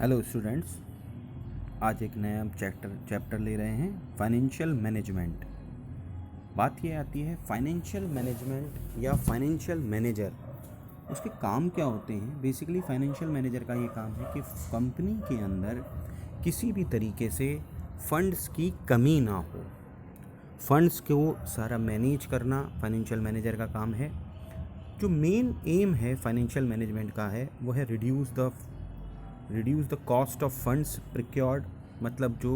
Hello students, आज एक नया चैप्टर ले रहे हैं फाइनेंशियल मैनेजमेंट। बात ये आती है फाइनेंशियल मैनेजमेंट या फाइनेंशियल मैनेजर, उसके काम क्या होते हैं। बेसिकली फाइनेंशियल मैनेजर का ये काम है कि कंपनी के अंदर किसी भी तरीके से फंड्स की कमी ना हो, फंड्स को सारा मैनेज करना फाइनेंशियल मैनेजर का काम है। जो मेन एम है फाइनेंशियल मैनेजमेंट का है वो है reduce the cost of funds procured, मतलब जो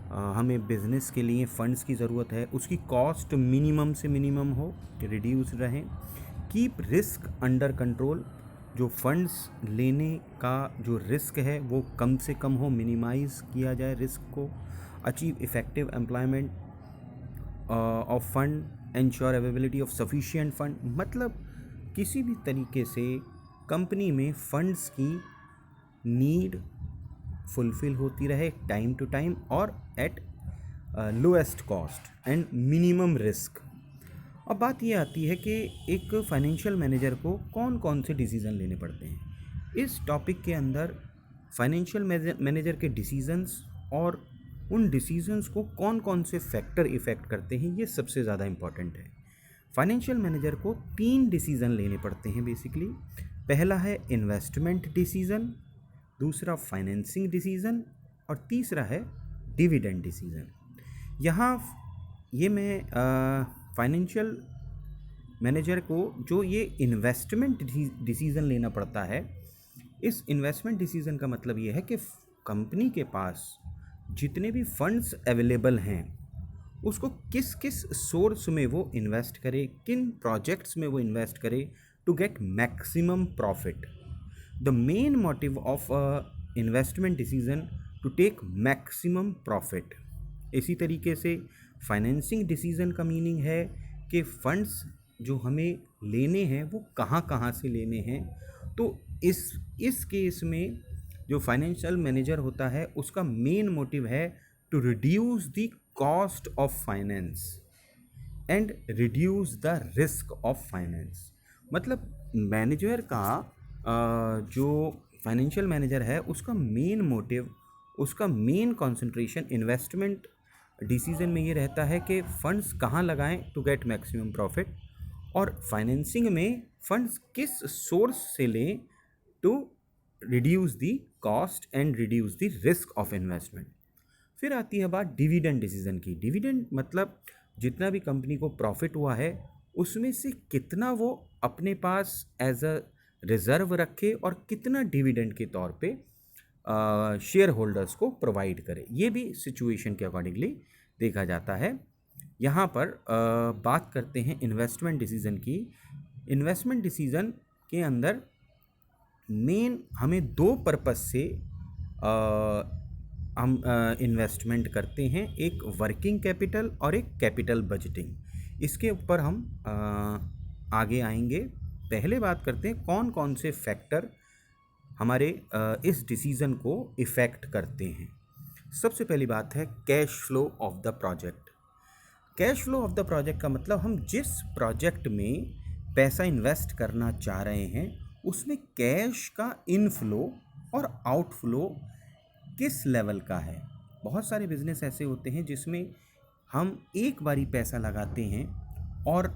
हमें बिजनेस के लिए फ़ंड्स की ज़रूरत है उसकी कॉस्ट मिनिमम से मिनिमम हो, रिड्यूस रहें। कीप रिस्क अंडर कंट्रोल, जो फंड्स लेने का जो रिस्क है वो कम से कम हो, मिनिमाइज़ किया जाए रिस्क को। Achieve effective employment of fund, ensure availability of sufficient fund, मतलब किसी भी तरीके से कंपनी में फ़ंड्स की नीड फुलफ़िल होती रहे टाइम टू टाइम और eight lowest cost and minimum risk. अब बात ये आती है कि एक फाइनेंशियल मैनेजर को कौन कौन से डिसीज़न लेने पड़ते हैं। इस टॉपिक के अंदर फाइनेंशियल मैनेजर के डिसीजंस और उन डिसीजंस को कौन कौन से फैक्टर इफ़ेक्ट करते हैं, ये सबसे ज़्यादा इम्पॉर्टेंट है। फाइनेंशियल मैनेजर को 3 डिसीज़न लेने पड़ते हैं बेसिकली। पहला है इन्वेस्टमेंट डिसीज़न, दूसरा फाइनेंसिंग डिसीज़न और तीसरा है डिविडेंड डिसीज़न। यहाँ ये मैं फाइनेंशियल मैनेजर को जो ये इन्वेस्टमेंट डिसीज़न लेना पड़ता है, इस इन्वेस्टमेंट डिसीज़न का मतलब ये है कि कंपनी के पास जितने भी फंड्स अवेलेबल हैं उसको किस किस सोर्स में वो इन्वेस्ट करे, किन प्रोजेक्ट्स में वो इन्वेस्ट करे to get maximum profit. The main motive of a investment decision to take maximum profit। इसी तरीके से फाइनेंसिंग डिसीज़न का मीनिंग है कि फंड्स जो हमें लेने हैं वो कहाँ कहाँ से लेने हैं। तो इस केस में जो फाइनेंशियल मैनेजर होता है उसका मेन मोटिव है to reduce the cost of finance and reduce the risk of finance. मतलब मैनेजर का जो फाइनेंशियल मैनेजर है उसका मेन मोटिव, उसका मेन कंसंट्रेशन इन्वेस्टमेंट डिसीजन में ये रहता है कि फ़ंड्स कहाँ लगाएं टू गेट मैक्सिमम प्रॉफिट, और फाइनेंसिंग में फ़ंड्स किस सोर्स से लें to reduce the cost and reduce the risk of investment. फिर आती है बात डिविडेंड डिसीजन की। डिविडेंड मतलब जितना भी कंपनी को प्रॉफिट हुआ है उसमें से कितना वो अपने पास एज अ रिज़र्व रखे और कितना डिविडेंड के तौर पे शेयर होल्डर्स को प्रोवाइड करे। ये भी सिचुएशन के अकॉर्डिंगली देखा जाता है। यहाँ पर बात करते हैं इन्वेस्टमेंट डिसीज़न की। इन्वेस्टमेंट डिसीज़न के अंदर मेन हमें 2 पर्पस से हम इन्वेस्टमेंट करते हैं, एक वर्किंग कैपिटल और एक कैपिटल बजटिंग। इसके ऊपर हम आगे आएंगे। पहले बात करते हैं कौन कौन से फैक्टर हमारे इस डिसीज़न को इफ़ेक्ट करते हैं। सबसे पहली बात है cash flow of the project. Cash flow of the project का मतलब हम जिस प्रोजेक्ट में पैसा इन्वेस्ट करना चाह रहे हैं उसमें कैश का इनफ्लो और आउटफ्लो किस लेवल का है। बहुत सारे बिजनेस ऐसे होते हैं जिसमें हम एक बारी पैसा लगाते हैं और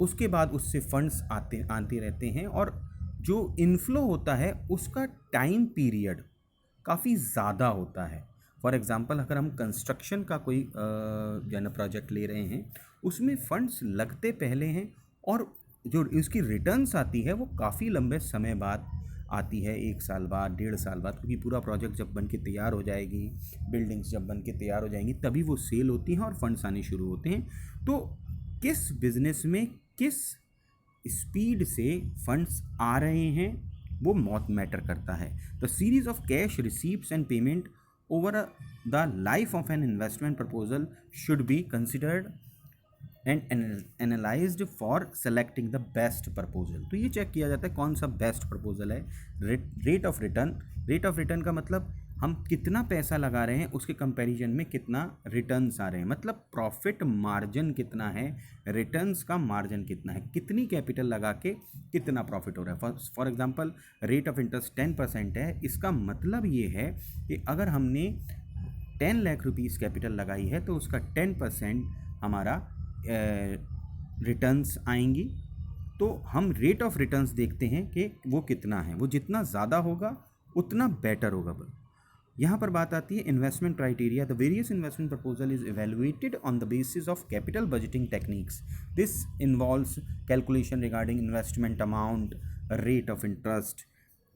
उसके बाद उससे फंड्स आते रहते हैं, और जो इनफ्लो होता है उसका टाइम पीरियड काफ़ी ज़्यादा होता है। फॉर एग्ज़ाम्पल अगर हम कंस्ट्रक्शन का कोई प्रोजेक्ट ले रहे हैं उसमें फंड्स लगते पहले हैं और जो उसकी रिटर्न्स आती है वो काफ़ी लंबे समय बाद आती है, 1 साल बाद, 1.5 साल बाद, क्योंकि पूरा प्रोजेक्ट जब बन के तैयार हो जाएगी, बिल्डिंग्स जब बन के तैयार हो जाएंगी तभी वो सेल होती हैं और फंड्स आने शुरू होते हैं। तो किस बिजनेस में किस स्पीड से फंड्स आ रहे हैं वो बहुत मैटर करता है। The series of cash receipts and payment over the life of an investment proposal should be considered and analysed for selecting the best proposal. तो ये चेक किया जाता है कौन सा बेस्ट प्रपोजल है। रेट ऑफ रिटर्न का मतलब हम कितना पैसा लगा रहे हैं उसके कंपैरिजन में कितना रिटर्न्स आ रहे हैं, मतलब प्रॉफिट मार्जिन कितना है, रिटर्न्स का मार्जिन कितना है, कितनी कैपिटल लगा के कितना प्रॉफिट हो रहा है। For example rate of interest 10% है, इसका मतलब ये है कि अगर हमने 10 लाख रुपीज़ कैपिटल लगाई है तो उसका 10% हमारा रिटर्न्स आएंगी। तो हम रेट ऑफ रिटर्न्स देखते हैं कि वो कितना है, वो जितना ज़्यादा होगा उतना बेटर होगा। यहाँ पर बात आती है investment criteria. The various investment proposal is evaluated on the basis of capital budgeting techniques. This involves calculation regarding investment amount, rate of interest,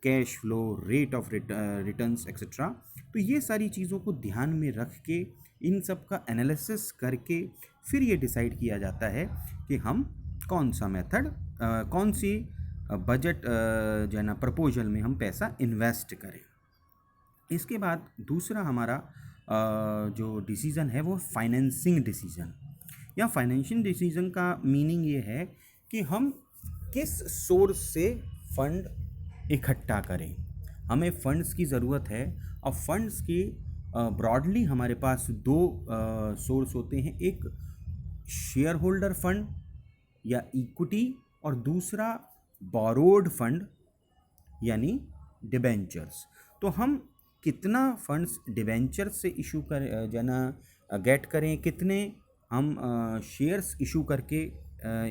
cash flow, rate of returns etcetera. तो ये सारी चीज़ों को ध्यान में रख के इन सब का एनालिसिस करके फिर ये डिसाइड किया जाता है कि हम कौन सा मेथड, कौन सी बजट जो है ना प्रपोजल में हम पैसा इन्वेस्ट करें। इसके बाद दूसरा हमारा जो डिसीज़न है वो फाइनेंसिंग डिसीज़न। या फाइनेंशियल डिसीज़न का मीनिंग ये है कि हम किस सोर्स से फंड इकट्ठा करें। हमें फंड्स की ज़रूरत है। और फंड्स की ब्रॉडली हमारे पास दो सोर्स होते हैं, एक शेयर होल्डर फंड या इक्विटी, और दूसरा बोरोड फंड यानी डिबेंचर्स। तो हम कितना फंड्स डिबेंचर्स से इशू कर जना गेट करें, कितने हम शेयर्स इशू करके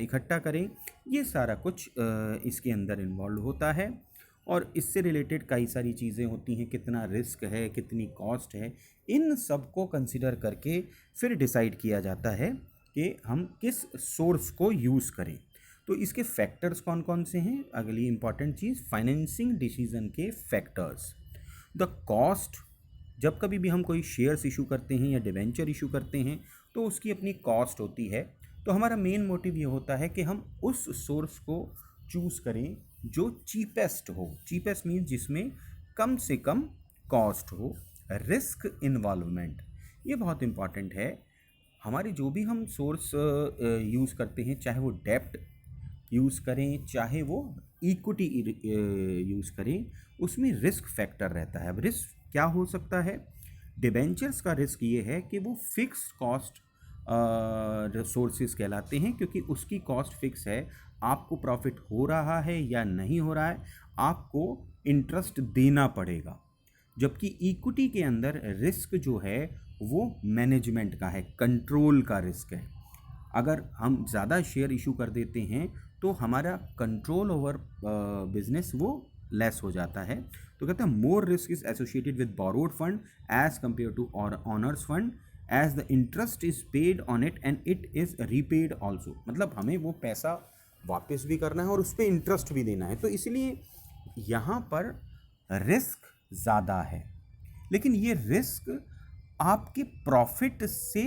इकट्ठा करें, ये सारा कुछ इसके अंदर इन्वॉल्व होता है। और इससे रिलेटेड कई सारी चीज़ें होती हैं, कितना रिस्क है, कितनी कॉस्ट है, इन सब को कंसिडर करके फिर डिसाइड किया जाता है कि हम किस सोर्स को यूज़ करें। तो इसके फैक्टर्स कौन कौन से हैं, अगली इंपॉर्टेंट चीज़ फाइनेंसिंग डिसीजन के फैक्टर्स। द कॉस्ट, जब कभी भी हम कोई शेयर्स इशू करते हैं या डिवेंचर इशू करते हैं तो उसकी अपनी कॉस्ट होती है। तो हमारा मेन मोटिव ये होता है कि हम उस सोर्स को चूज़ करें जो चीपेस्ट हो। चीपेस्ट मीन्स जिसमें कम से कम कॉस्ट हो। रिस्क इन्वॉल्वमेंट, ये बहुत इम्पॉर्टेंट है। हमारे जो भी हम सोर्स यूज़ करते हैं, चाहे वो डेप्ट यूज़ करें चाहे वो इक्विटी यूज़ करें, उसमें रिस्क फैक्टर रहता है। अब रिस्क क्या हो सकता है? डिबेंचर्स का रिस्क ये है कि वो फिक्स्ड कॉस्ट रिसोर्सेज कहलाते हैं, क्योंकि उसकी कॉस्ट फिक्स है। आपको प्रॉफिट हो रहा है या नहीं हो रहा है, आपको इंटरेस्ट देना पड़ेगा। जबकि इक्विटी के अंदर रिस्क जो है वो मैनेजमेंट का है, कंट्रोल का रिस्क है। अगर हम ज़्यादा शेयर इशू कर देते हैं तो हमारा कंट्रोल ओवर बिजनेस वो लेस हो जाता है। तो कहते हैं more risk is associated with borrowed fund as compare to owners fund as the interest is paid on it and it is repaid also. मतलब हमें वो पैसा वापस भी करना है और उस पर इंटरेस्ट भी देना है। तो इसलिए यहाँ पर रिस्क ज़्यादा है, लेकिन ये रिस्क आपके प्रॉफिट से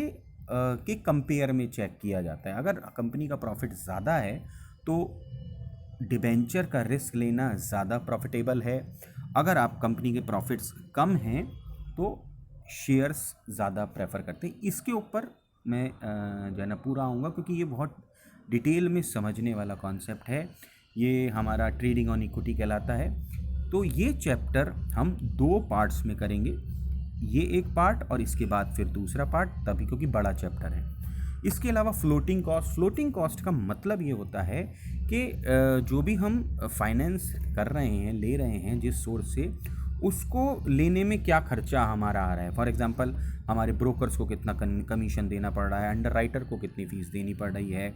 के कंपेयर में चेक किया जाता है। अगर कंपनी का प्रॉफिट ज़्यादा है तो डिबेंचर का रिस्क लेना ज़्यादा प्रॉफिटेबल है। अगर आप कंपनी के प्रॉफिट्स कम हैं तो शेयर्स ज़्यादा प्रेफर करते हैं। इसके ऊपर मैं जो है ना पूरा आऊँगा, क्योंकि ये बहुत डिटेल में समझने वाला कॉन्सेप्ट है। ये हमारा ट्रेडिंग ऑन इक्विटी कहलाता है। तो ये चैप्टर हम 2 पार्ट्स में करेंगे, ये एक पार्ट और इसके बाद फिर दूसरा पार्ट, तभी क्योंकि बड़ा चैप्टर है। इसके अलावा फ्लोटिंग कॉस्ट। फ्लोटिंग कॉस्ट का मतलब ये होता है कि जो भी हम फाइनेंस कर रहे हैं, ले रहे हैं जिस सोर्स से, उसको लेने में क्या खर्चा हमारा आ रहा है। फॉर एग्जांपल हमारे ब्रोकर्स को कितना कमीशन देना पड़ रहा है, अंडर राइटर को कितनी फ़ीस देनी पड़ रही है,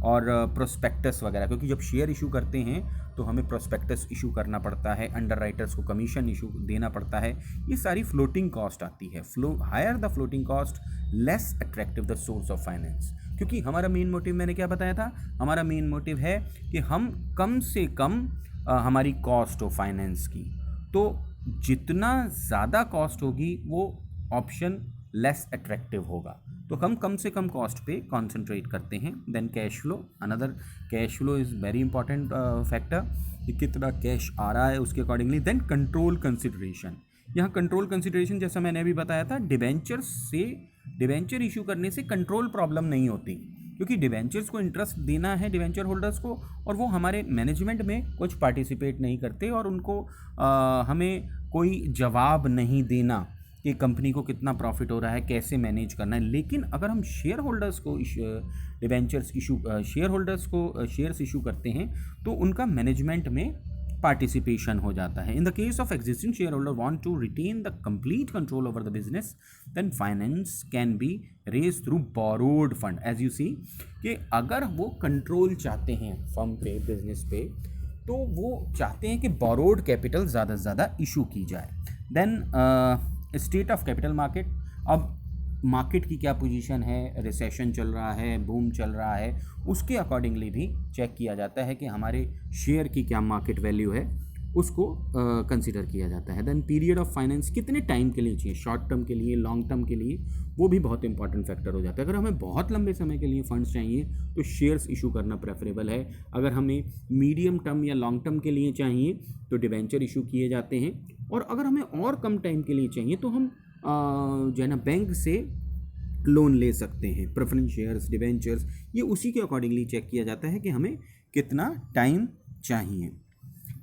और प्रोस्पेक्टस वगैरह, क्योंकि जब शेयर इशू करते हैं तो हमें प्रोस्पेक्टस इशू करना पड़ता है, अंडर राइटर्स को कमीशन इशू देना पड़ता है। ये सारी फ्लोटिंग कॉस्ट आती है। Higher the floating cost less attractive the source of finance. क्योंकि हमारा मेन मोटिव, मैंने क्या बताया था, हमारा मेन मोटिव है कि हम कम से कम हमारी कॉस्ट हो फाइनेंस की। तो जितना ज़्यादा कॉस्ट होगी वो ऑप्शन लेस अट्रैक्टिव होगा। तो हम कम से कम कॉस्ट पे कॉन्सेंट्रेट करते हैं। Then cash flow, another cash flow is very important factor, कि कितना कैश आ रहा है उसके अकॉर्डिंगली। Then control consideration. यहाँ कंट्रोल कंसिडरेशन जैसा मैंने अभी बताया था, डिबेंचर इशू करने से कंट्रोल प्रॉब्लम नहीं होती, क्योंकि डिवेंचर्स को इंटरेस्ट देना है डिवेंचर होल्डर्स को, और वो हमारे मैनेजमेंट में कुछ पार्टिसिपेट नहीं करते और उनको हमें कोई जवाब नहीं देना कि कंपनी को कितना प्रॉफिट हो रहा है, कैसे मैनेज करना है। लेकिन अगर हम शेयर होल्डर्स को डिवेंचर्स इशू शेयर होल्डर्स को शेयर्स इशू करते हैं तो उनका मैनेजमेंट में पार्टिसिपेशन हो जाता है। In the case of existing share holder want to retain the complete control over the business, then finance can be raise through borrowed fund. As you see कि अगर वो कंट्रोल चाहते हैं फर्म पे, बिजनेस पे, तो वो चाहते हैं कि बोरोड कैपिटल ज़्यादा से ज़्यादा इशू की जाए। Then state of capital market, अब मार्केट की क्या पोजीशन है, रिसेशन चल रहा है, बूम चल रहा है, उसके अकॉर्डिंगली भी चेक किया जाता है कि हमारे शेयर की क्या मार्केट वैल्यू है, उसको कंसिडर किया जाता है। देन पीरियड ऑफ फाइनेंस, कितने टाइम के लिए चाहिए, शॉर्ट टर्म के लिए, लॉन्ग टर्म के लिए, वो भी बहुत इंपॉर्टेंट फैक्टर हो जाता है। अगर हमें बहुत लंबे समय के लिए फंड्स चाहिए तो शेयर्स इशू करना प्रेफरेबल है। अगर हमें मीडियम टर्म या लॉन्ग टर्म के लिए चाहिए तो डिवेंचर इशू किए जाते हैं, और अगर हमें और कम टाइम के लिए चाहिए तो हम जो है ना बैंक से लोन ले सकते हैं। प्रेफरेंस शेयर्स, डिवेंचर्स, ये उसी के अकॉर्डिंगली चेक किया जाता है कि हमें कितना टाइम चाहिए।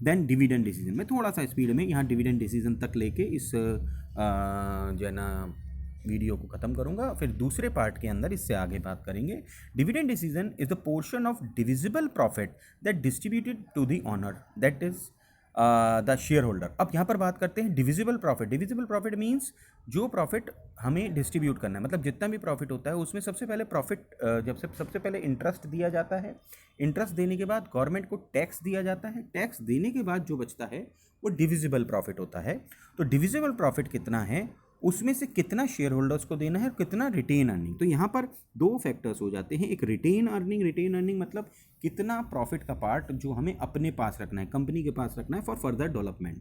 देन डिविडेंड डिसीजन, मैं थोड़ा सा स्पीड में यहाँ डिविडेंड डिसीजन तक लेके इस जो है ना वीडियो को ख़त्म करूँगा, फिर दूसरे पार्ट के अंदर इससे आगे बात करेंगे। Dividend decision is the portion of divisible profit that distributed to the owner, that is the shareholder. अब यहाँ पर बात करते हैं divisible profit. Divisible profit means जो प्रॉफिट हमें डिस्ट्रीब्यूट करना है, मतलब जितना भी प्रॉफिट होता है उसमें सबसे पहले प्रॉफिट सबसे पहले इंटरेस्ट दिया जाता है। इंटरेस्ट देने के बाद गवर्नमेंट को टैक्स दिया जाता है। टैक्स देने के बाद जो बचता है वो डिविजिबल प्रॉफिट होता है। तो डिविजिबल प्रॉफिट कितना है, उसमें से कितना शेयर होल्डर्स को देना है और कितना रिटेन अर्निंग। तो यहाँ पर दो फैक्टर्स हो जाते हैं, एक रिटेन अर्निंग मतलब कितना प्रॉफिट का पार्ट जो हमें अपने पास रखना है, कंपनी के पास रखना है फॉर फर्दर डेवलपमेंट,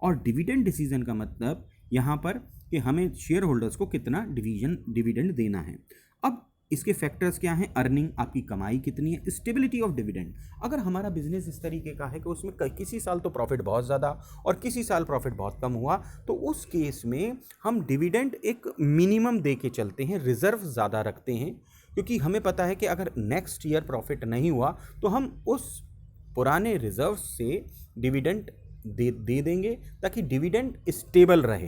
और डिविडेंड डिसीजन का मतलब यहाँ पर कि हमें शेयर होल्डर्स को कितना डिविडेंड देना है। अब इसके फैक्टर्स क्या हैं, अर्निंग, आपकी कमाई कितनी है, स्टेबिलिटी ऑफ डिविडेंड। अगर हमारा बिजनेस इस तरीके का है कि उसमें किसी साल तो प्रॉफिट बहुत ज़्यादा और किसी साल प्रॉफिट बहुत कम हुआ, तो उस केस में हम डिविडेंड एक मिनिमम दे के चलते हैं, रिजर्व ज़्यादा रखते हैं, क्योंकि हमें पता है कि अगर नेक्स्ट ईयर प्रॉफिट नहीं हुआ तो हम उस पुराने रिजर्व से डिविडेंड दे देंगे ताकि डिविडेंड स्टेबल रहे।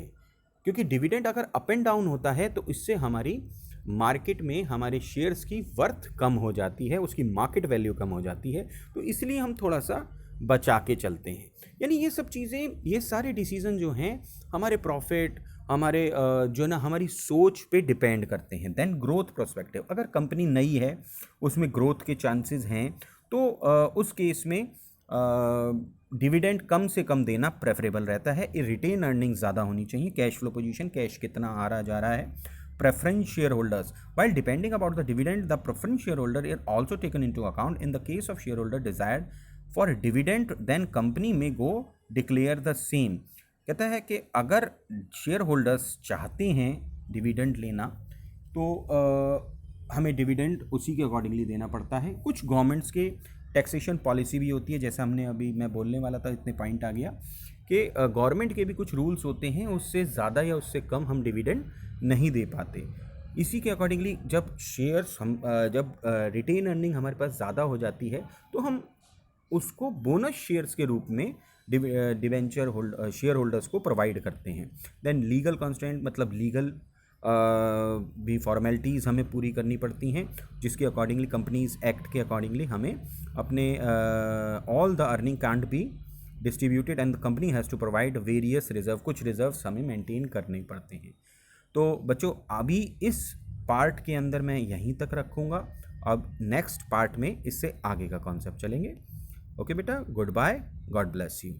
क्योंकि डिविडेंड अगर अप एंड डाउन होता है तो इससे हमारी मार्केट में हमारे शेयर्स की वर्थ कम हो जाती है, उसकी मार्केट वैल्यू कम हो जाती है, तो इसलिए हम थोड़ा सा बचा के चलते हैं। यानी ये सब चीज़ें, ये सारे डिसीजन जो हैं हमारे प्रॉफिट, हमारे जो ना हमारी सोच पे डिपेंड करते हैं। देन ग्रोथ प्रोस्पेक्टिव, अगर कंपनी नई है, उसमें ग्रोथ के चांसेस हैं, तो उस केस में डिविडेंड कम से कम देना प्रेफरेबल रहता है। रिटेन अर्निंग ज़्यादा होनी चाहिए। कैश फ्लो पोजीशन, कैश कितना आ रहा जा रहा है। Preference share holders, while depending about the dividend, the preference shareholder is also taken into account. In the case of shareholder desired for dividend, then company may go declare the same. कहता है कि अगर share holders चाहते हैं dividend लेना तो हमें dividend उसी के अकॉर्डिंगली देना पड़ता है। कुछ गवर्नमेंट्स के टैक्सेशन पॉलिसी भी होती है, जैसा हमने अभी मैं बोलने वाला था, इतने पॉइंट आ गया कि गवर्नमेंट के भी कुछ रूल्स होते हैं, उससे ज़्यादा या उससे कम हम डिविडेंड नहीं दे पाते। इसी के अकॉर्डिंगली जब शेयर्स हम जब रिटेन अर्निंग हमारे पास ज़्यादा हो जाती है तो हम उसको बोनस शेयर्स के रूप में डिवेंचर शेयर होल्डर्स को प्रोवाइड करते हैं। देन लीगल कॉन्स्टेंट, मतलब लीगल भी फॉर्मेलिटीज़ हमें पूरी करनी पड़ती हैं, जिसके अकॉर्डिंगली कंपनीज एक्ट के अकॉर्डिंगली हमें अपने all the earning can't be distributed and the company has to provide various reserve, कुछ रिजर्व्स हमें मेंटेन करने पड़ते हैं। तो बच्चों, अभी इस पार्ट के अंदर मैं यहीं तक रखूँगा, अब नेक्स्ट पार्ट में इससे आगे का कॉन्सेप्ट चलेंगे। ओके बेटा, goodbye, God bless you.